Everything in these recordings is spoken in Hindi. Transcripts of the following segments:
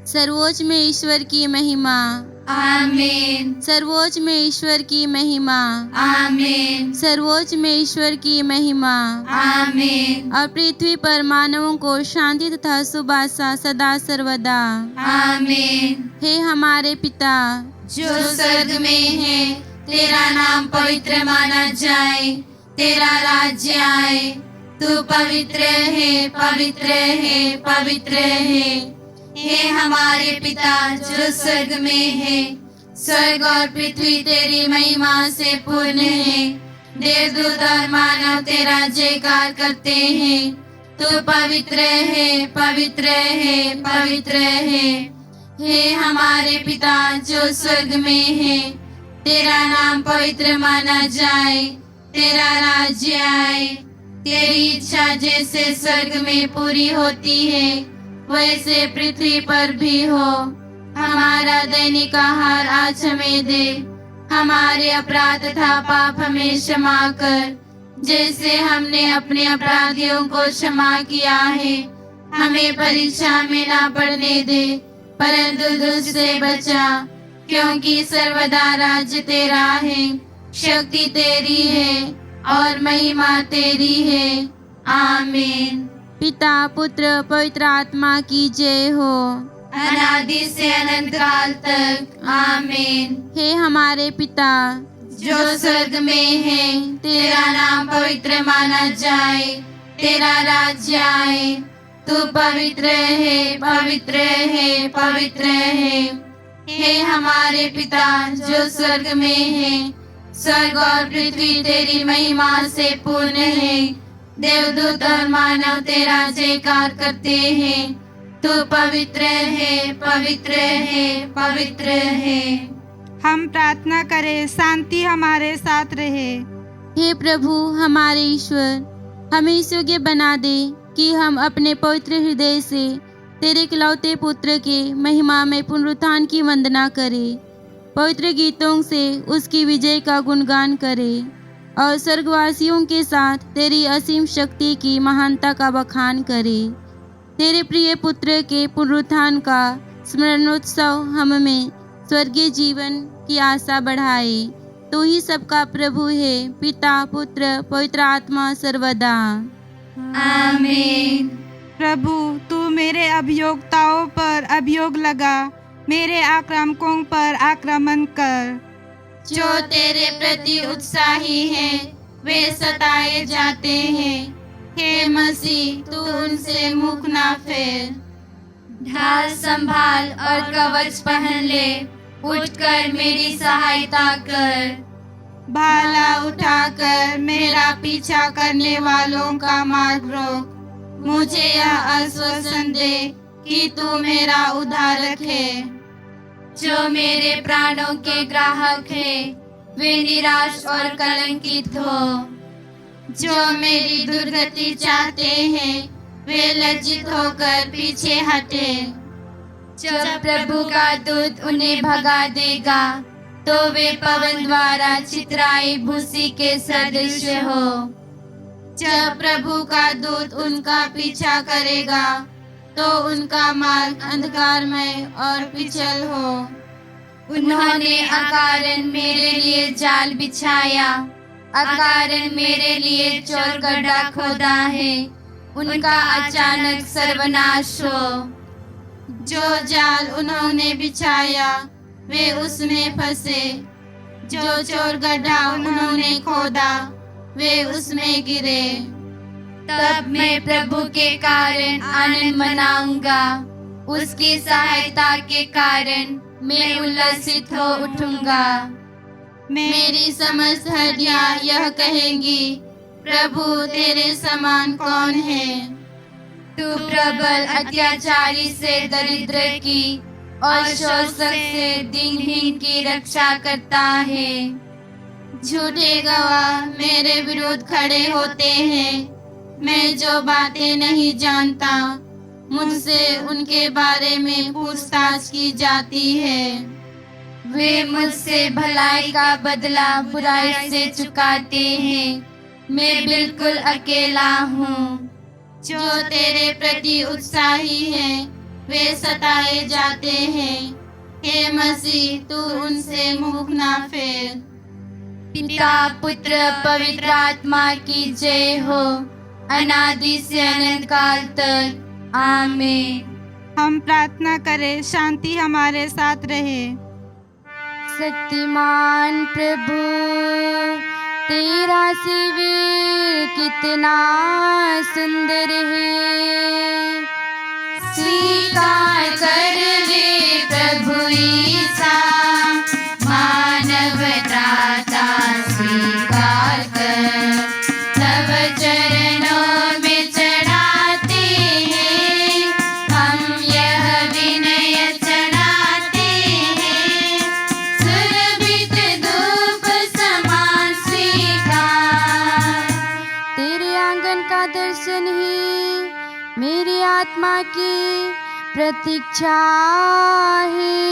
सर्वोच्च में ईश्वर की महिमा। आमीन। सर्वोच्च में ईश्वर की महिमा। आमीन। सर्वोच्च में ईश्वर की महिमा। आमीन। और पृथ्वी पर मानवों को शांति तथा सुभाषा सदा सर्वदा। आमीन। हे हमारे पिता जो स्वर्ग में है, तेरा नाम पवित्र माना जाए, तेरा राज्य आए, तू पवित्र है, पवित्र है, पवित्र है। हे हमारे पिता जो स्वर्ग में है, स्वर्ग और पृथ्वी तेरी महिमा से पूर्ण है। देवदूत और मानव तेरा जयकार करते हैं। तू पवित्र है, पवित्र है, पवित्र है। हे हमारे पिता जो स्वर्ग में है, तेरा नाम पवित्र माना जाए, तेरा राज्य आए, तेरी इच्छा जैसे स्वर्ग में पूरी होती है वैसे पृथ्वी पर भी हो। हमारा दैनिक आहार आज हमें दे, हमारे अपराध तथा पाप हमें क्षमा कर, जैसे हमने अपने अपराधियों को क्षमा किया है। हमें परीक्षा में ना पड़ने दे, परंतु दुष्ट से बचा, क्योंकि सर्वदा राज्य तेरा है, शक्ति तेरी है और महिमा तेरी है। आमीन। पिता पुत्र पवित्र आत्मा की जय हो, अनादि से अनंत काल तक। आमीन। हे हमारे पिता जो स्वर्ग में है, तेरा नाम पवित्र माना जाए, तेरा राज्य आए, तू पवित्र है, पवित्र है, पवित्र है। हे हमारे पिता जो स्वर्ग में है, स्वर्ग और पृथ्वी तेरी महिमा से पूर्ण है। देवदूत और मानव तेरा जयकार करते हैं। तू पवित्र है, पवित्र है, पवित्र है। हम प्रार्थना करें, शांति हमारे साथ रहे। हे प्रभु हमारे ईश्वर, हमें इस योग्य बना दे कि हम अपने पवित्र हृदय से तेरे इकलौते पुत्र के महिमा में पुनरुत्थान की वंदना करें, पवित्र गीतों से उसकी विजय का गुणगान करें और स्वर्गवासियों के साथ तेरी असीम शक्ति की महानता का बखान करें। तेरे प्रिय पुत्र के पुनरुत्थान का स्मरणोत्सव हम में स्वर्गीय जीवन की आशा बढ़ाए। तू ही सबका प्रभु है, पिता पुत्र पवित्र आत्मा सर्वदा। आमीन। प्रभु तू मेरे अभियोक्ताओं पर अभियोग लगा, मेरे आक्रामकों पर आक्रमण कर। जो तेरे प्रति उत्साही हैं, वे सताए जाते हैं। हे मसीह तू उनसे मुख ना फेर। ढाल संभाल और कवच पहन ले, उठकर मेरी सहायता कर। भाला उठाकर मेरा पीछा करने वालों का मार्ग रोक। मुझे यह आश्वासन दे कि तू मेरा उद्धारक है। जो मेरे प्राणों के ग्राहक है, वे निराश और कलंकित हो। जो मेरी दुर्गति चाहते हैं, वे लज्जित होकर पीछे हटे। जब प्रभु का दूत उन्हें भगा देगा, तो वे पवन द्वारा चितराई भूसी के सदृश हो। जब प्रभु का दूत उनका पीछा करेगा, तो उनका मार्ग अंधकारमय और पिछल हो। उन्होंने अकारण मेरे लिए जाल बिछाया, अकारण मेरे लिए चोर गड्ढा खोदा है। उनका अचानक सर्वनाश हो। जो जाल उन्होंने बिछाया, वे उसमें फंसे। जो चोर गड्ढा उन्होंने खोदा, वे उसमें गिरे। तब मैं प्रभु के कारण आनंद मनाऊंगा, उसकी सहायता के कारण मैं उल्लसित हो उठूंगा। मेरी समस्त हड्डियां यह कहेंगी, प्रभु तेरे समान कौन है। तू प्रबल अत्याचारी से दरिद्र की और शोषक से दीनहीन की रक्षा करता है। झूठे गवाह मेरे विरुद्ध खड़े होते हैं। मैं जो बातें नहीं जानता, मुझसे उनके बारे में पूछताछ की जाती है। वे मुझसे भलाई का बदला बुराई से चुकाते हैं। मैं बिल्कुल अकेला हूँ। जो तेरे प्रति उत्साही है, वे सताए जाते हैं। हे मसीह, तू उनसे मुख ना फेर। पिता, पुत्र, पवित्र आत्मा की जय हो, अनादि से अनंत काल तक। आमीन। हम प्रार्थना करें, शांति हमारे साथ रहे। शक्तिमान प्रभु, तेरा शिविर कितना सुंदर है। स्वीकार कर ले प्रभु ईसा, मानव त्राता स्वीकार कर। तब चरणों में चढ़ाते हैं हम यह विनय चढ़ाते हैं। सुरभित धूप समान स्वीकार। तेरे आंगन का दर्शन ही मेरी आत्मा की प्रतीक्षा है।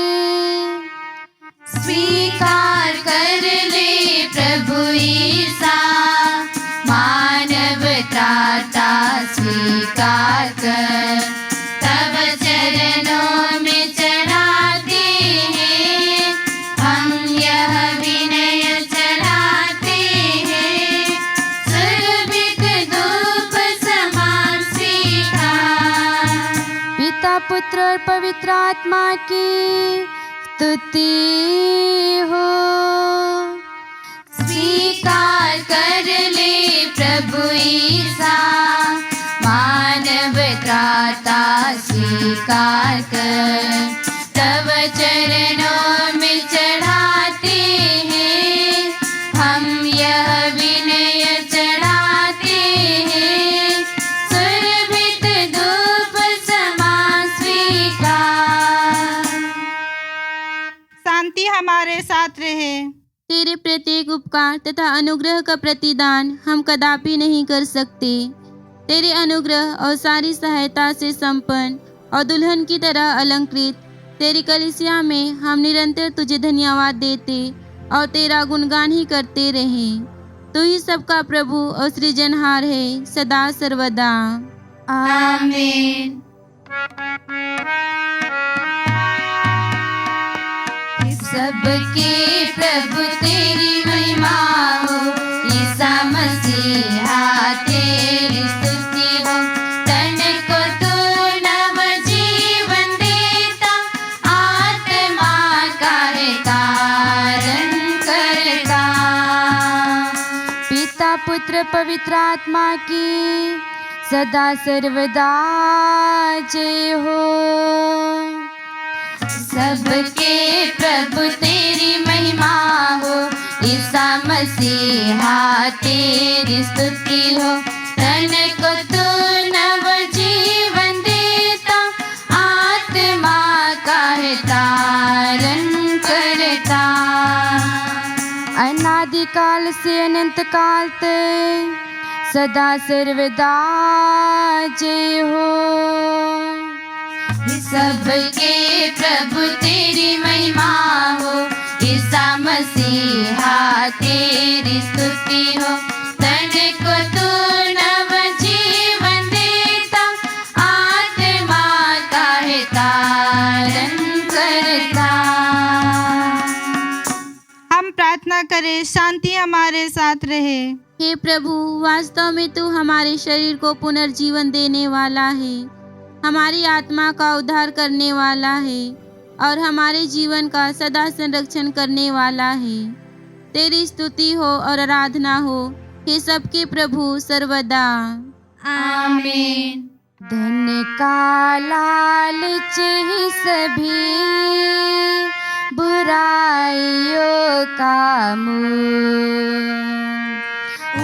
स्वीकार कर ले प्रभु ईसा, मानव त्राता स्वीकार कर। तब चरणों में चढ़ाते हैं हम यह विनय चढ़ाते हैं। सुरभित धूप समान स्वीकार। पिता, पुत्र और पवित्र आत्मा की स्तुति हो। स्वीकार कर ले प्रभु ईसा, मानव त्राता स्वीकार कर। तब चरणों में चढ़ाते हैं हम यह विनय चढ़ाते हैं। सुरभित धूप समान स्वीकार। शांति हमारे साथ रहे। तेरे प्रत्येक उपकार तथा अनुग्रह का प्रतिदान हम कदापि नहीं कर सकते। तेरे अनुग्रह और सारी सहायता से संपन्न और दुल्हन की तरह अलंकृत तेरी कलीसिया में हम निरंतर तुझे धन्यवाद देते और तेरा गुणगान ही करते रहें। तू ही सबका प्रभु और सृजनहार है सदा सर्वदा। आमीन। सबके प्रभु तेरी महिमा हो, ईसा मसीहा तेरी स्तुति हो। तन को तू नव जीवन देता, आत्मा का है तारण करता। पिता, पुत्र, पवित्र आत्मा की सदा सर्वदा जय हो। सबके प्रभु तेरी महिमा हो, ईसा मसीहा तेरी स्तुति हो। तन को तू नव जीवन देता, आत्मा का है तारण करता। अनादिकाल से अनंत काल तक सदा सर्वदा जय हो। सबके प्रभु तेरी महिमा हो, ईसा मसीहा तेरी स्तुति हो। तन को तू नव जीवन देता, आत्मा का है तारण करता। हम प्रार्थना करें, शांति हमारे साथ रहे। हे प्रभु, वास्तव में तू हमारे शरीर को पुनर्जीवन देने वाला है, हमारी आत्मा का उद्धार करने वाला है और हमारे जीवन का सदा संरक्षण करने वाला है। तेरी स्तुति हो और आराधना हो, हे सबके प्रभु सर्वदा। आमीन। धन का लालच ही सभी बुराइयों का मूल।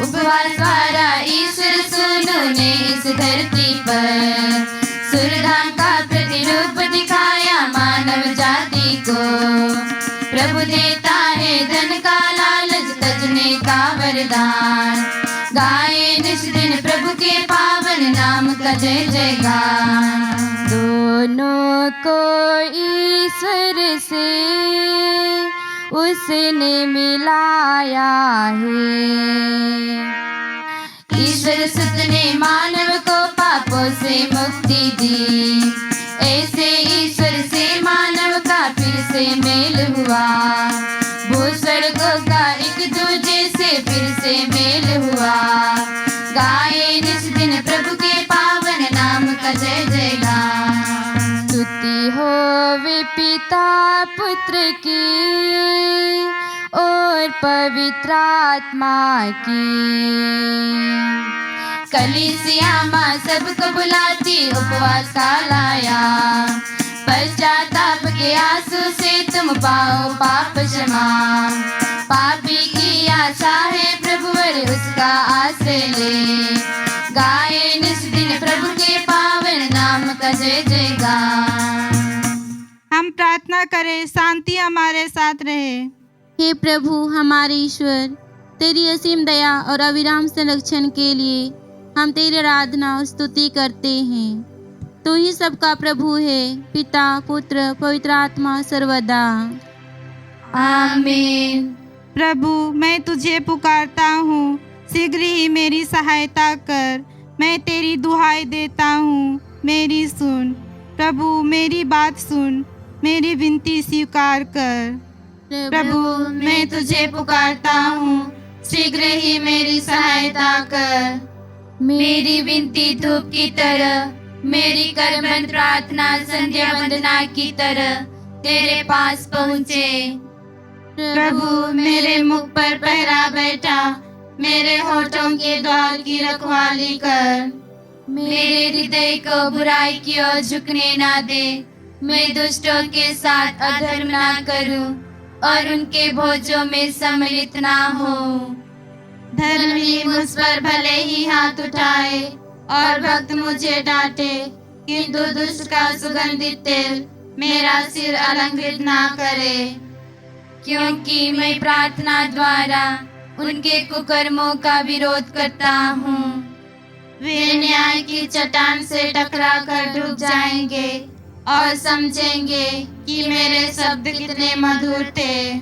उपवास द्वारा ईश्वर सुनो ने इस धरती पर सुरधाम का प्रतिरूप दिखाया मानव जाति को। प्रभु देता है धन का लालच तजने का वरदान। गाए निस दिन प्रभु के पावन नाम का जय जयगान। दोनों को ईश्वर से उसने मिलाया है। ईश्वर सुत ने मानव को पापों से मुक्ति दी। ऐसे ईश्वर से मानव का फिर से मेल हुआ, भूस्वर्गों का एक दूजे से फिर से मेल हुआ। गाए निस दिन प्रभु के पावन नाम का जय जयगान। स्तुति होवे पिता पुत्र की और पवित्र आत्मा की। कलीसिया माँ सबको बुलाती उपवास का लाया, पश्चाताप के आंसू से तुम पाओ पाप क्षमा। पापी की आशा है प्रभु वर उसका आश्रय ले, गाए निस दिन प्रभु के पावन नाम का जय जयगान। हम प्रार्थना करें, शांति हमारे साथ रहे। हे प्रभु हमारे ईश्वर, तेरी असीम दया और अविराम संरक्षण के लिए हम तेरी आराधना और स्तुति करते हैं। तू ही सबका प्रभु है, पिता पुत्र पवित्र आत्मा सर्वदा। आमीन। प्रभु मैं तुझे पुकारता हूँ, शीघ्र ही मेरी सहायता कर। मैं तेरी दुहाई देता हूँ, मेरी सुन। प्रभु मेरी बात सुन, मेरी विनती स्वीकार कर। प्रभु मैं तुझे पुकारता हूँ, शीघ्र ही मेरी सहायता कर। मेरी विनती धूप की तरह, मेरी करबंद प्रार्थना संध्या वंदना की तरह तेरे पास पहुँचे। प्रभु मेरे मुख पर पहरा बैठा, मेरे होठों के द्वार की रखवाली कर। मेरे हृदय को बुराई की ओर झुकने ना दे, मैं दुष्टों के साथ अधर्म ना करूं और उनके भोजों में सम्मिलित ना हो। धर्मी मुझ पर भले ही हाथ उठाए और भक्त मुझे डांटे, किंतु दुष्ट का सुगंधित तेल मेरा सिर अलंकृत ना करे। क्योंकि मैं प्रार्थना द्वारा उनके कुकर्मों का विरोध करता हूँ। वे न्याय की चट्टान से टकरा कर डूब जाएंगे और समझेंगे कि मेरे शब्द कितने मधुर थे।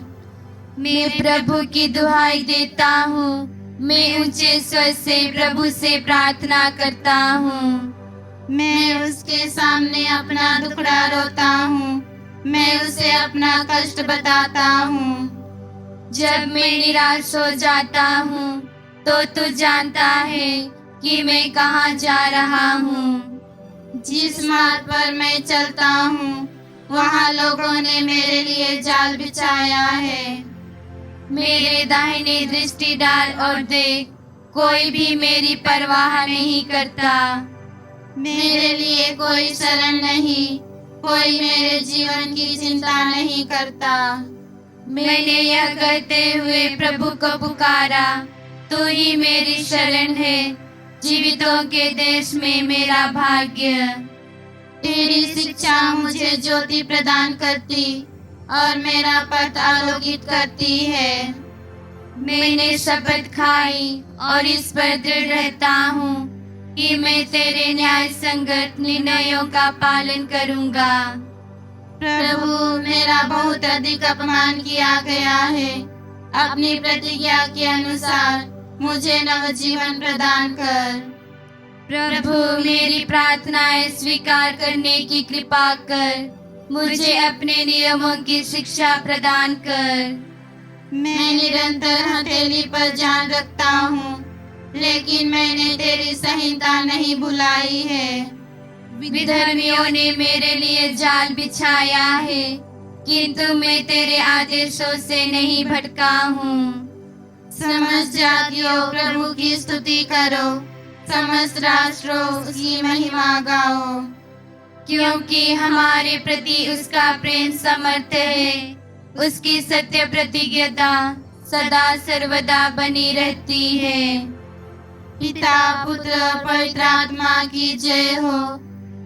मैं प्रभु की दुहाई देता हूँ, मैं ऊंचे स्वर से प्रभु से प्रार्थना करता हूँ। मैं उसके सामने अपना दुखड़ा रोता हूँ, मैं उसे अपना कष्ट बताता हूँ। जब मैं निराश हो जाता हूँ तो तू जानता है कि मैं कहाँ जा रहा हूँ। जिस मार्ग पर मैं चलता हूँ वहाँ लोगों ने मेरे लिए जाल बिछाया है। मेरे दाहिने दृष्टि डाल और देख, कोई भी मेरी परवाह नहीं करता। मेरे लिए कोई शरण नहीं, कोई मेरे जीवन की चिंता नहीं करता। मैंने यह कहते हुए प्रभु को पुकारा, तू ही मेरी शरण है, जीवितों के देश में मेरा भाग्य। तेरी शिक्षा मुझे ज्योति प्रदान करती और मेरा पथ आलोकित करती है। मैंने शपथ खाई और इस पर दृढ़ रहता हूँ कि मैं तेरे न्याय संगत निर्णयों का पालन करूँगा। प्रभु मेरा बहुत अधिक अपमान किया गया है, अपनी प्रतिज्ञा के अनुसार मुझे नवजीवन प्रदान कर। प्रभु मेरी प्रार्थनाएं स्वीकार करने की कृपा कर, मुझे अपने नियमों की शिक्षा प्रदान कर। मैं निरंतर हथेली पर ध्यान रखता हूँ, लेकिन मैंने तेरी संहिता नहीं भुलाई है। विधर्मियों ने मेरे लिए जाल बिछाया है, किंतु मैं तेरे आदेशों से नहीं भटका हूँ। समस्त जातियों प्रभु की स्तुति करो, समस्त राष्ट्रों उसकी महिमा गाओ। क्योंकि हमारे प्रति उसका प्रेम समर्थ है, उसकी सत्य प्रतिज्ञता सदा सर्वदा बनी रहती है। पिता पुत्र पवित्र आत्मा की जय हो,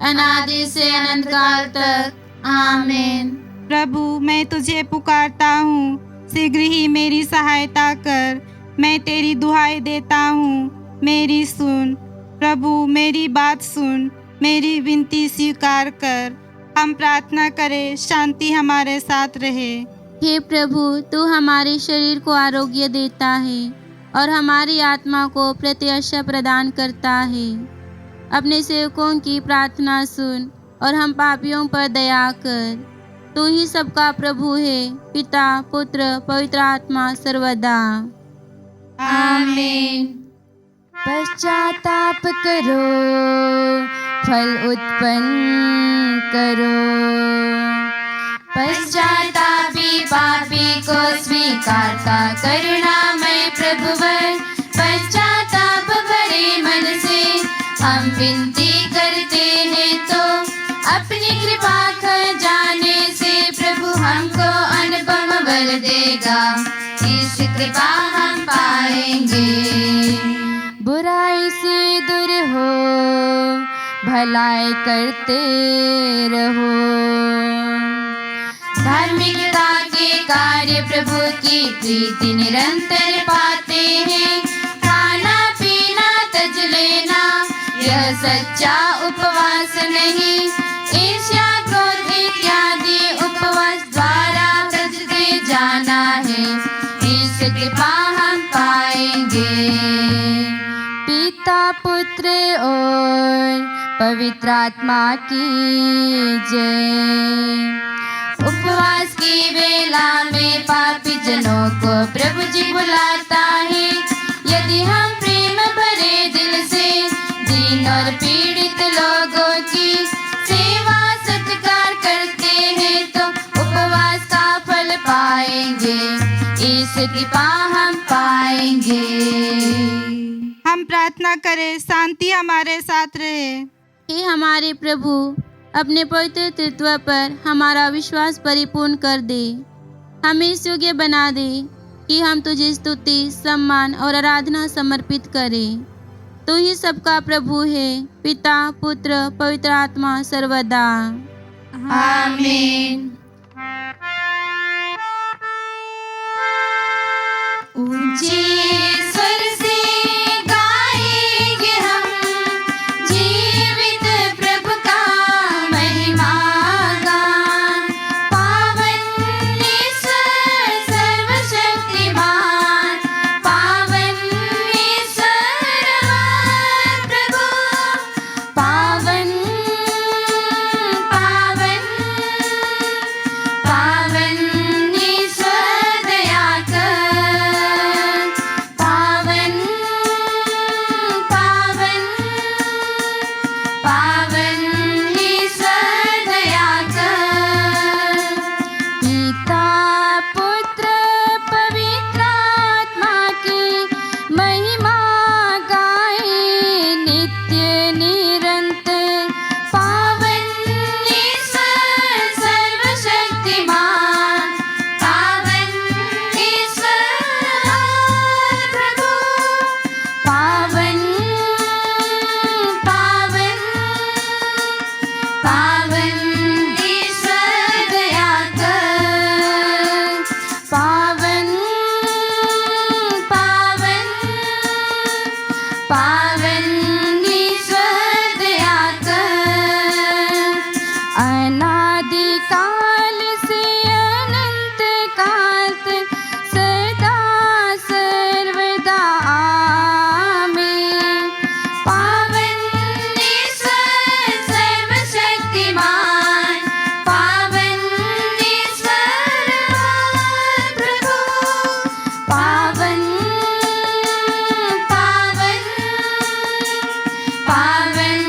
अनादि से अनंत काल तक। आमीन। प्रभु मैं तुझे पुकारता हूँ, शीघ्र ही मेरी सहायता कर। मैं तेरी दुहाई देता हूँ, मेरी सुन। प्रभु मेरी बात सुन, मेरी विनती स्वीकार कर। हम प्रार्थना करें, शांति हमारे साथ रहे। हे प्रभु, तू हमारे शरीर को आरोग्य देता है और हमारी आत्मा को प्रत्याशा प्रदान करता है। अपने सेवकों की प्रार्थना सुन और हम पापियों पर दया कर। तू ही सबका प्रभु है, पिता पुत्र पवित्र आत्मा सर्वदा। आमीन। पश्चाताप करो, फल उत्पन्न करो। पश्चातापी पापी को स्वीकारता करुणामय प्रभुवर, पश्चाताप भरे मन से हम विनती करते हैं तो अपनी कृपा खजाने से प्रभु हमको अनुपम बल देगा, इस कृपा हम पाएंगे। बुराई से दूर हो, भलाई करते रहो। धार्मिकता के कार्य प्रभु की प्रीति निरंतर पाते हैं। खाना पीना तज लेना यह सच्चा उपवास नहीं, ईर्ष्या क्रोध इत्यादि उपवास द्वारा तजते जाना है, इस कृपा हम पाएंगे। पिता पुत्र और पवित्र आत्मा की जय। उपवास की वेला में पापी जनों को प्रभु जी बुलाता है। यदि हम प्रेम भरे दिल से दीन और पीड़ित लोगों की सेवा सत्कार करते हैं तो उपवास का फल पाएंगे, इस कृपा हम पाएंगे। हम प्रार्थना करें, शांति हमारे साथ रहे। हे हमारे प्रभु, अपने पवित्र तत्व पर हमारा विश्वास परिपूर्ण कर दे। हमें इस योग्य बना दे कि हम तुझे स्तुति, सम्मान और आराधना समर्पित करें। तू ही सबका प्रभु है, पिता पुत्र पवित्र आत्मा सर्वदा। आमीन। ऊंचे स्वर से गाएंगे हम जीवित प्रभु का महिमा गान। पावन ईश्वर सर्वशक्तिमान, पावन ईश्वर हमारा प्रभु, पावन पावन पावन ईश्वर दया कर। पावन पावन पावन ईश्वर दया कर। पिता पुत्र पवित्र आत्मा की महिमा गाए नित्य निरंतर। पावन ईश्वर सर्वशक्तिमान, पावन ईश्वर हमारा प्रभु, पावन पावन पावन ईश्वर दया कर। पावन पावन पावन ईश्वर दया कर। अनादिकाल से अनंत काल तक सदा सर्वदा आमीन। पावन ईश्वर सर्वशक्तिमान, पावन ईश्वर हमारा प्रभु, पावन पावन पावन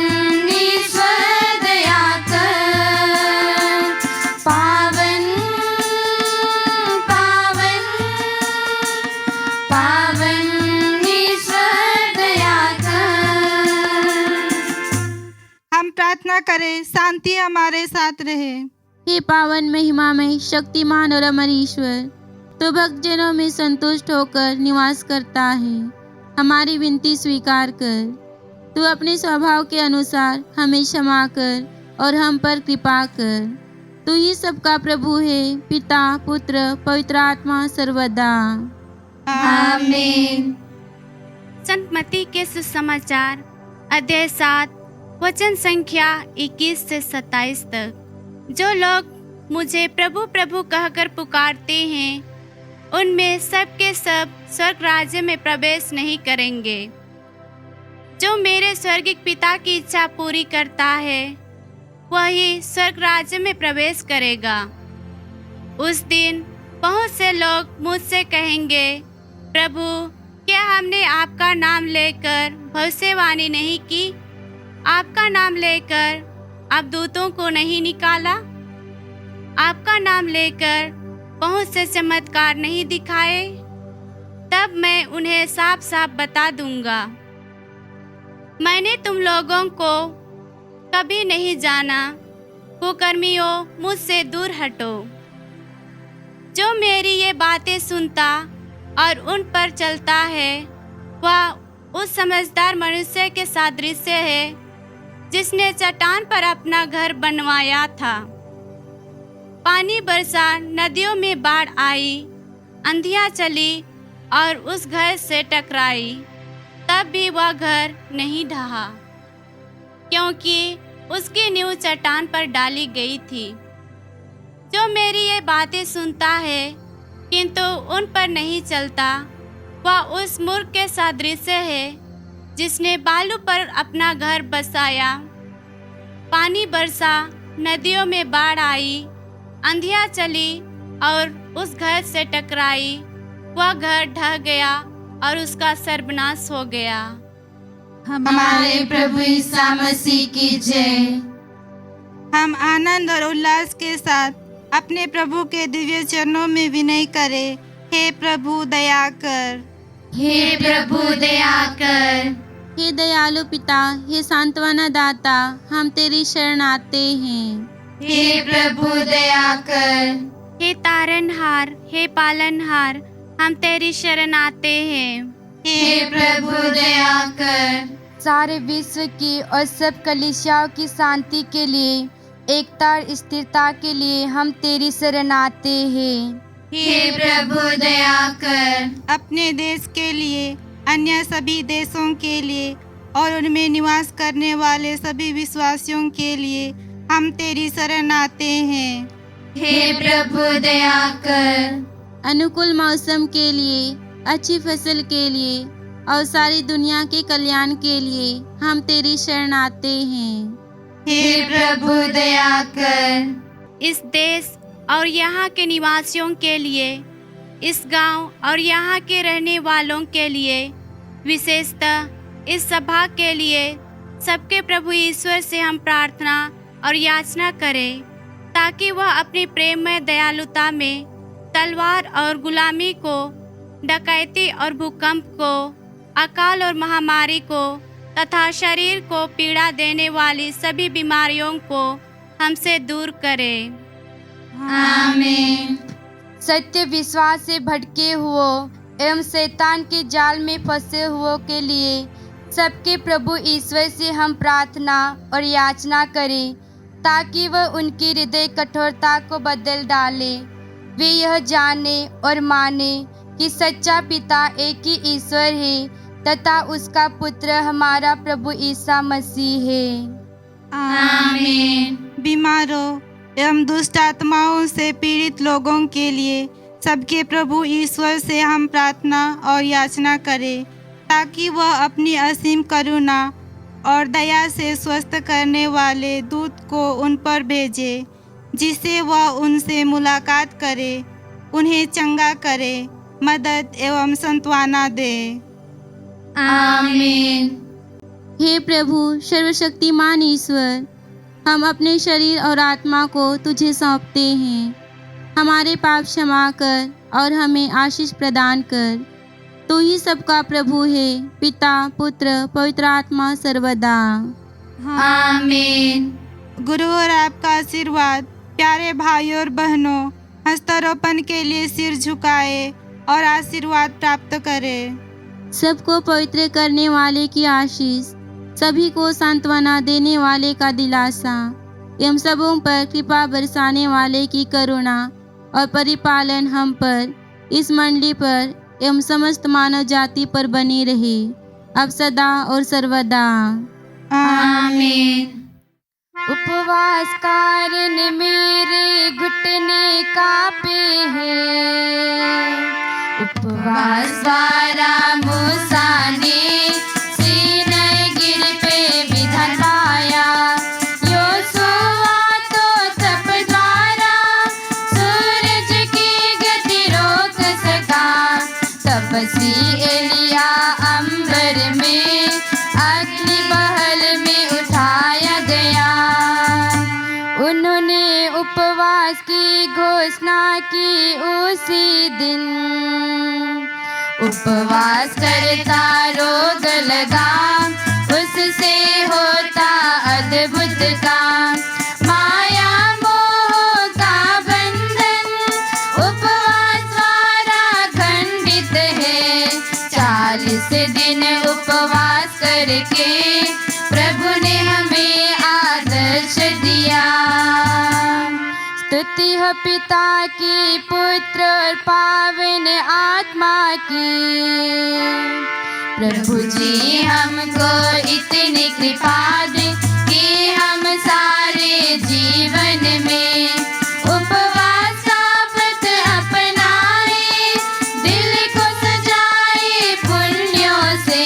ईश्वर दया कर। पावन पावन पावन ईश्वर दया कर। हम प्रार्थना करें, शांति हमारे साथ रहे। हे पावन महिमा में शक्तिमान और अमर ईश्वर, तो भक्तजनों में संतुष्ट होकर निवास करता है। हमारी विनती स्वीकार कर। तू अपने स्वभाव के अनुसार हमें क्षमा कर और हम पर कृपा कर। तू ही सबका प्रभु है, पिता पुत्र पवित्र आत्मा सर्वदा। आमीन। संत मत्ती के सुसमाचार अध्याय 7 वचन संख्या 21 से 27 तक। जो लोग मुझे प्रभु प्रभु कहकर पुकारते हैं, उनमें सब के सब स्वर्ग राज्य में प्रवेश नहीं करेंगे। जो मेरे स्वर्गिक पिता की इच्छा पूरी करता है, वही स्वर्ग राज्य में प्रवेश करेगा। उस दिन बहुत से लोग मुझसे कहेंगे, प्रभु, क्या हमने आपका नाम लेकर भविष्यवाणी नहीं की? आपका नाम लेकर अबदूतों को नहीं निकाला? आपका नाम लेकर बहुत से चमत्कार नहीं दिखाए? तब मैं उन्हें साफ साफ बता दूंगा, मैंने तुम लोगों को कभी नहीं जाना। कुकर्मियों, मुझसे दूर हटो। जो मेरी ये बातें सुनता और उन पर चलता है, वह उस समझदार मनुष्य के सादृश्य है जिसने चट्टान पर अपना घर बनवाया था। पानी बरसा, नदियों में बाढ़ आई, आंधियां चली और उस घर से टकराई, तब भी वह घर नहीं ढहा, क्योंकि उसकी नींव चट्टान पर डाली गई थी। जो मेरी ये बातें सुनता है किंतु उन पर नहीं चलता, वह उस मूर्ख के सदृश है जिसने बालू पर अपना घर बसाया। पानी बरसा, नदियों में बाढ़ आई, आंधियां चली और उस घर से टकराई। वह घर ढह गया और उसका सर्वनाश हो गया। हमारे प्रभु ईसा मसीह की जय। हम आनंद और उल्लास के साथ अपने प्रभु के दिव्य चरणों में विनय करें, हे प्रभु दया कर। हे प्रभु दया कर। हे दयालु पिता, हे सांत्वना दाता, हम तेरी शरण आते हैं। हे प्रभु दया कर। हे तारनहार, हे पालनहार, हम तेरी शरण आते हैं। हे प्रभु दया कर। सारे विश्व की और सब कलीसियाओं की शांति के लिए, एकता और स्थिरता के लिए हम तेरी शरण आते हैं। हे प्रभु दया कर। अपने देश के लिए, अन्य सभी देशों के लिए और उनमें निवास करने वाले सभी विश्वासियों के लिए हम तेरी शरण आते हैं। हे प्रभु दया कर। अनुकूल मौसम के लिए, अच्छी फसल के लिए और सारी दुनिया के कल्याण के लिए हम तेरी शरण आते हैं। हे प्रभु दया कर। इस देश और यहाँ के निवासियों के लिए, इस गांव और यहाँ के रहने वालों के लिए, विशेषतः इस सभा के लिए सबके प्रभु ईश्वर से हम प्रार्थना और याचना करें, ताकि वह अपनी प्रेममय दयालुता में तलवार और गुलामी को, डकैती और भूकंप को, अकाल और महामारी को तथा शरीर को पीड़ा देने वाली सभी बीमारियों को हमसे दूर करे। आमीन। सत्य विश्वास से भटके हुए एवं शैतान के जाल में फंसे हुए के लिए सबके प्रभु ईश्वर से हम प्रार्थना और याचना करें, ताकि वह उनकी हृदय कठोरता को बदल डाले। वे यह जाने और माने कि सच्चा पिता एक ही ईश्वर है तथा उसका पुत्र हमारा प्रभु ईसा मसीह है। आमीन। बीमारों एवं दुष्ट आत्माओं से पीड़ित लोगों के लिए सबके प्रभु ईश्वर से हम प्रार्थना और याचना करें, ताकि वह अपनी असीम करुणा और दया से स्वस्थ करने वाले दूत को उन पर भेजे, जिससे वह उनसे मुलाकात करे, उन्हें चंगा करे, मदद एवं सांत्वना दे। आमीन। हे प्रभु सर्वशक्तिमान ईश्वर, हम अपने शरीर और आत्मा को तुझे सौंपते हैं। हमारे पाप क्षमा कर और हमें आशीष प्रदान कर। तू ही सबका प्रभु है, पिता, पुत्र, पवित्र आत्मा सर्वदा। आमीन। गुरु और आपका आशीर्वाद प्यारे भाइयों और बहनों हस्तारोपण के लिए सिर झुकाए और आशीर्वाद प्राप्त करें। सबको पवित्र करने वाले की आशीष, सभी को सांत्वना देने वाले का दिलासा एवं सबों पर कृपा बरसाने वाले की करुणा और परिपालन हम पर, इस मंडली पर एवं समस्त मानव जाति पर बनी रहे, अब सदा और सर्वदा। आमीन। उपवास कारण मेरे घुटने कांपे हैं। उपवास द्वारा मूसा ने सीनै गिर पे विधान पाया। योशुआ ने उपवास की घोषणा की उसी दिन। उपवास करता रोग लगा, उससे होता अद्भुत काम। माया मोह का बंधन उपवास द्वारा खंडित है। 40 दिन उपवास करके प्रभु ने हमें आदर्श दिया। स्तुति हो पिता की, पुत्र और पावन आत्मा की। प्रभु जी हमको इतनी कृपा दे कि हम सारे जीवन में उपवास का व्रत अपनाए। दिल को सजाए पुण्यों से,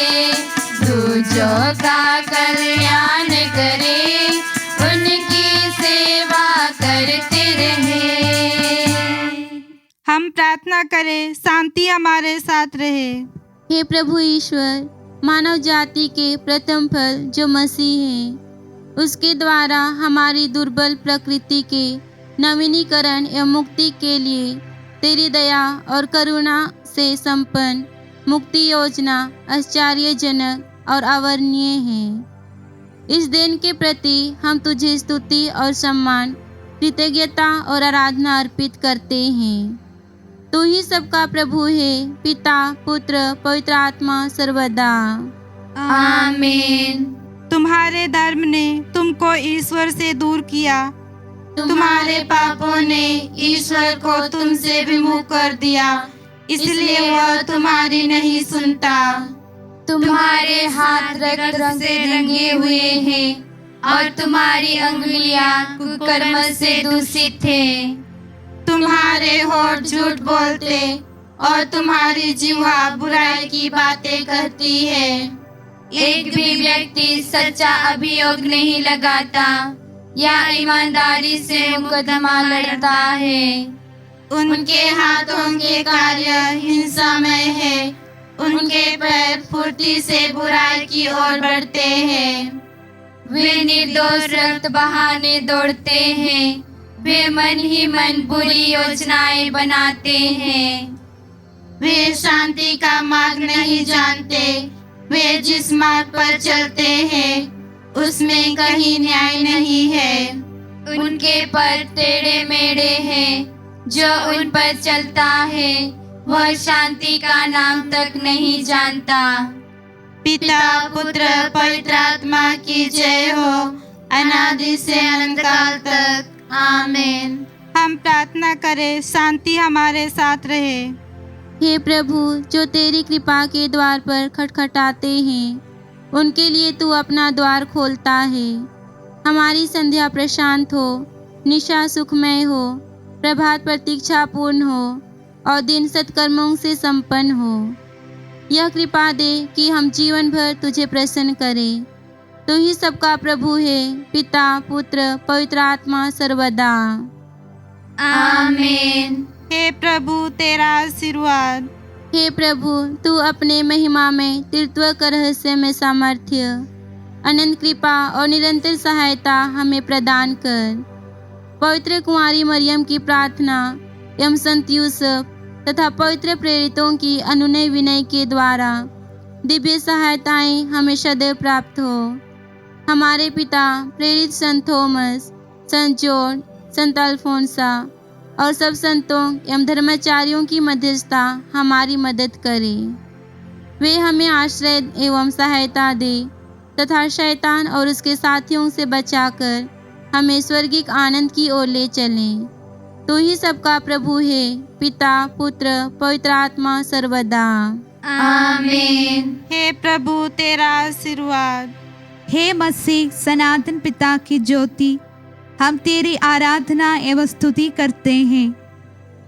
दूजों का कल्याण करे, उनकी सेवा करते रहे। हम प्रार्थना करें, शांति हमारे साथ रहे। हे प्रभु ईश्वर, मानव जाति के प्रथम फल जो मसीह है, उसके द्वारा हमारी दुर्बल प्रकृति के नवीनीकरण एवं मुक्ति के लिए तेरी दया और करुणा से संपन्न मुक्ति योजना आश्चर्यजनक और अवर्णनीय है। इस दिन के प्रति हम तुझे स्तुति और सम्मान, कृतज्ञता और आराधना अर्पित करते हैं। तू ही सबका प्रभु है, पिता, पुत्र, पवित्र आत्मा सर्वदा। आमीन। तुम्हारे धर्म ने तुमको ईश्वर से दूर किया, तुम्हारे पापों ने ईश्वर को तुमसे विमुख कर दिया, इसलिए वह तुम्हारी नहीं सुनता। तुम्हारे हाथ रक्त से रंगे हुए हैं और तुम्हारी अंगुलियां कुकर्म से दूषित थे। तुम्हारे होठ झूठ बोलते और तुम्हारी जिह्वा बुराई की बातें कहती है। एक भी व्यक्ति सच्चा अभियोग नहीं लगाता या ईमानदारी से मुकदमा लड़ता है। उनके हाथों के कार्य हिंसामय है, उनके पैर फुर्ती से बुराई की ओर बढ़ते हैं। वे निर्दोष रक्त बहाने दौड़ते हैं, वे मन ही मन बुरी योजनाएं बनाते हैं। वे शांति का मार्ग नहीं जानते, वे जिस मार्ग पर चलते हैं उसमें कहीं न्याय नहीं है। उनके पर टेढ़े मेढ़े हैं, जो उन पर चलता है वह शांति का नाम तक नहीं जानता। पिता, पुत्र, पवित्र आत्मा की जय हो, अनादि से अनंत काल तक। आमीन। हम प्रार्थना करें, शांति हमारे साथ रहे। हे प्रभु, जो तेरी कृपा के द्वार पर खटखटाते हैं, उनके लिए तू अपना द्वार खोलता है। हमारी संध्या प्रशांत हो, निशा सुखमय हो, प्रभात प्रतीक्षापूर्ण हो और दिन सत्कर्मों से संपन्न हो। यह कृपा दे कि हम जीवन भर तुझे प्रसन्न करें। तू ही सबका प्रभु है, पिता, पुत्र, पवित्र आत्मा सर्वदा। आमीन। हे प्रभु, तेरा आशीर्वाद। हे प्रभु, तू अपने महिमा में तृत्व का रहस्य में सामर्थ्य, अनंत कृपा और निरंतर सहायता हमें प्रदान कर। पवित्र कुंवारी मरियम की प्रार्थना एवं संत यूसुफ तथा पवित्र प्रेरितों की अनुनय विनय के द्वारा दिव्य सहायताएं हमें सदैव प्राप्त हो। हमारे पिता प्रेरित संत थॉमस, संत जॉर्ज, संत अल्फोंसा और सब संतों एवं धर्माचार्यों की मध्यस्थता हमारी मदद करे। वे हमें आश्रय एवं सहायता दे तथा शैतान और उसके साथियों से बचाकर हमें स्वर्गिक आनंद की ओर ले चलें। तू ही सबका प्रभु है, पिता, पुत्र, पवित्र आत्मा सर्वदा। आमीन। हे प्रभु, तेरा आशीर्वाद। हे मसीह सनातन पिता की ज्योति, हम तेरी आराधना एवं स्तुति करते हैं।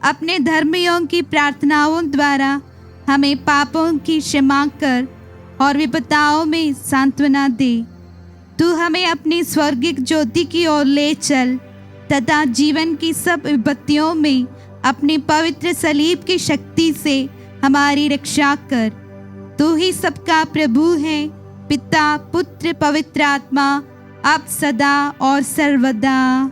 अपने धर्मियों की प्रार्थनाओं द्वारा हमें पापों की क्षमा कर और विपदाओं में सांत्वना दे। तू हमें अपनी स्वर्गिक ज्योति की ओर ले चल तथा जीवन की सब विपत्तियों में अपनी पवित्र सलीब की शक्ति से हमारी रक्षा कर। तू ही सबका प्रभु है, पिता, पुत्र, पवित्र आत्मा, अब सदा और सर्वदा।